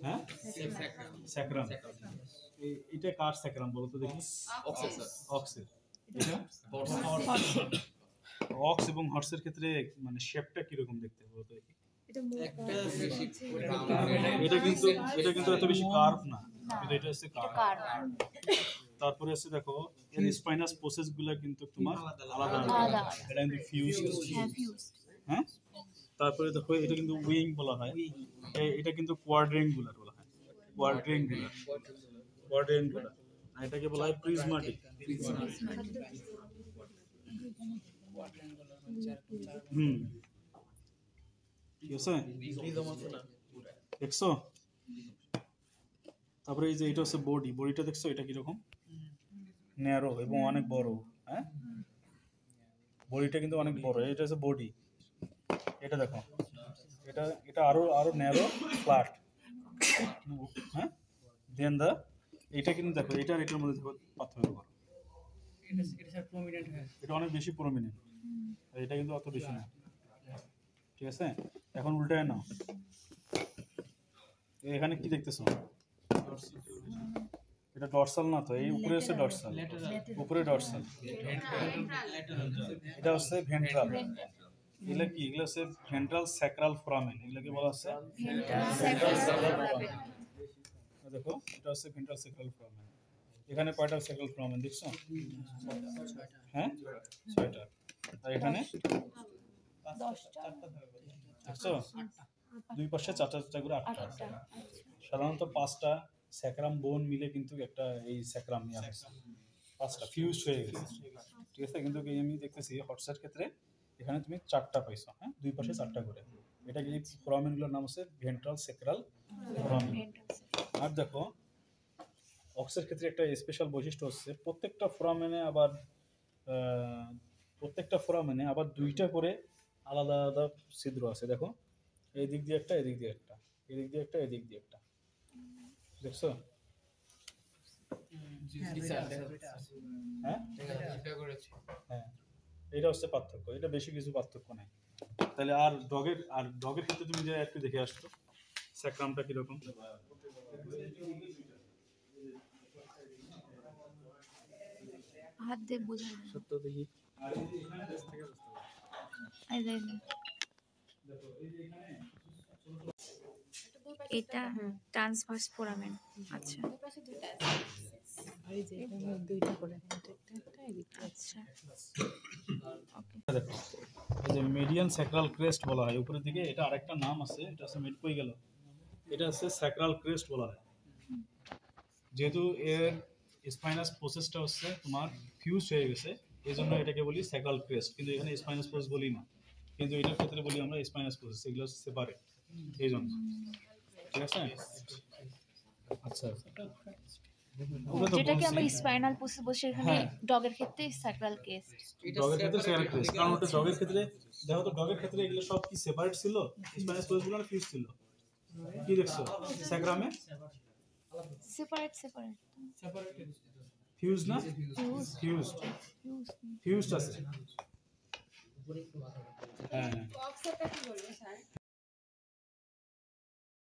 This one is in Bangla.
হ্যাঁ স্যাক্রাম। এটা কার স্যাক্রাম বলো তো দেখি? অক্সের। এটা অক্স এবং হর্সের ক্ষেত্রে মানে শেপটা কিরকম দেখতে বলো তো দেখি? এটা কিন্তু এত বেশি কার্ভ না, কিন্তু এটা হচ্ছে কার্ভ। তারপরে আছে দেখো এর স্পাইনাস প্রসেস গুলো কিন্তু তোমার আলাদা আলাদা, এটা কিন্তু ফিউজড। হ্যাঁ, তারপরে দেখো এটা কিন্তু উইং বলা হয়, এটা কিন্তু কোয়াড্রেঙ্গুলার বলা হয়, কোয়াড্রেঙ্গুলার। আর এটাকে বলা হয় প্রিজমাটিক। ঠিক আছে, দেখছো? তারপরে এই যে এটা হচ্ছে বডি, বডিটা দেখছো এটা কিরকম ন্যারো এবং অনেক বড়। হ্যাঁ, বডিটা কিন্তু অনেক বড়, এটা হচ্ছে বডি। এটা দেখো, এটা এটা আরো আরো ন্যারো ফ্ল্যাট। হ্যাঁ, দেন দা এটা কিন্তু দেখো এটা আর এটার মধ্যে পার্থক্য করো, এটা অনেক বেশি প্রমিনেন্ট, এটা কিন্তু অত বেশি না। ঠিক আছে, এখন উল্টায় নাও, এখানে কি দেখতেছো? এটা ডরসাল না তো, এই উপরে হচ্ছে ডরসাল, উপরে ডরসাল। এটা হচ্ছে ভেন্ট্রাল। এগুলো কি? এগুলো হচ্ছে ভেন্ট্রাল স্যাক্রাল ফোরামেন, এগুলোকে বলা হচ্ছে ভেন্ট্রাল স্যাক্রাল ফোরামেন। দেখো এটা হচ্ছে ভেন্ট্রাল স্যাক্রাল ফোরামেন। এখানে কয়টা স্যাক্রাল ফোরামেন দেখছো? হ্যাঁ, 6টা। আর এখানে 10টা। দেখছো, দুই পাশে 4টা করে 8টা। সাধারণত 5টা স্যাক্রাম বোন মিলে কিন্তু একটা এই স্যাক্রাম নিয়ে আসছে, 5টা ফিউজ হয়ে গেছে। ঠিক আছে, কিন্তু আমি দেখতেছি হটসের ক্ষেত্রে এখানে তুমি 4টা পাইছো। হ্যাঁ, দুই পাশে 4টা করে। এটা কি ফোরামেনগুলোর নাম হচ্ছে ভেন্ট্রাল স্যাক্রাল ফোরামেন। আর দেখো অক্সের ক্ষেত্রে একটা স্পেশাল বৈশিষ্ট্য হচ্ছে প্রত্যেকটা ফোরামেনে আবার 2টা করে আলাদা আলাদা ছিদ্র আছে। দেখো এই দিক দিয়ে একটা, এদিক দিয়ে একটা, এদিক দিয়ে একটা, এদিক দিয়ে একটা। দেখছো? হ্যাঁ হ্যাঁ, এটা হচ্ছে পার্থক্য, এটা বেশি কিছু পার্থক্য নাই। তাহলে আর ডগের ক্ষেত্রে তুমি যে একটু দেখে আসতো স্যাক্রামটা কিরকম। হাত দিয়ে বোঝা যায় সত্য দেখি। এটা ট্রান্সভার্স ফোরামেন। আচ্ছা, এই যে এখানে 2টা করে, একটা এদিকে। আচ্ছা, ওকে। দেখো এই যে মিডিয়ান স্যাক্রাল ক্রেস্ট বলা হয় উপরের দিকে, এটা আরেকটা নাম আছে, এটা হচ্ছে মিড কই গেল, এটা হচ্ছে স্যাক্রাল ক্রেস্ট বলা হয়। যেহেতু এর স্পাইনাস প্রসেসটা হচ্ছে তোমার ফিউজ হয়ে গেছে, এই জন্য এটাকে বলি স্যাক্রাল ক্রেস্ট, কিন্তু এখানে স্পাইনাস প্রসেস বলি না, কিন্তু এটার ক্ষেত্রে বলি আমরা স্পাইনাস প্রসেস, এগুলো হচ্ছে সেপারেট, এই জন্য। ঠিক আছে, আচ্ছা। যেটাকে আমরা স্পাইনাল প্রসেস বলছি, এখানে ডগের ক্ষেত্রে স্যাক্রাল ক্রেস্ট। ডগের ক্ষেত্রে স্যাক্রাল ক্রেস্ট, কারণ ওটা ডগের ক্ষেত্রে দেখো তো, ডগের ক্ষেত্রে এগুলো সব কি সেপারেট ছিল, স্পাইনাস প্রসেসগুলো না ফিউজ ছিল? কি দেখছো স্যাক্রামে? সেপারেট ফিউজ না, ফিউজড আছে। হ্যাঁ,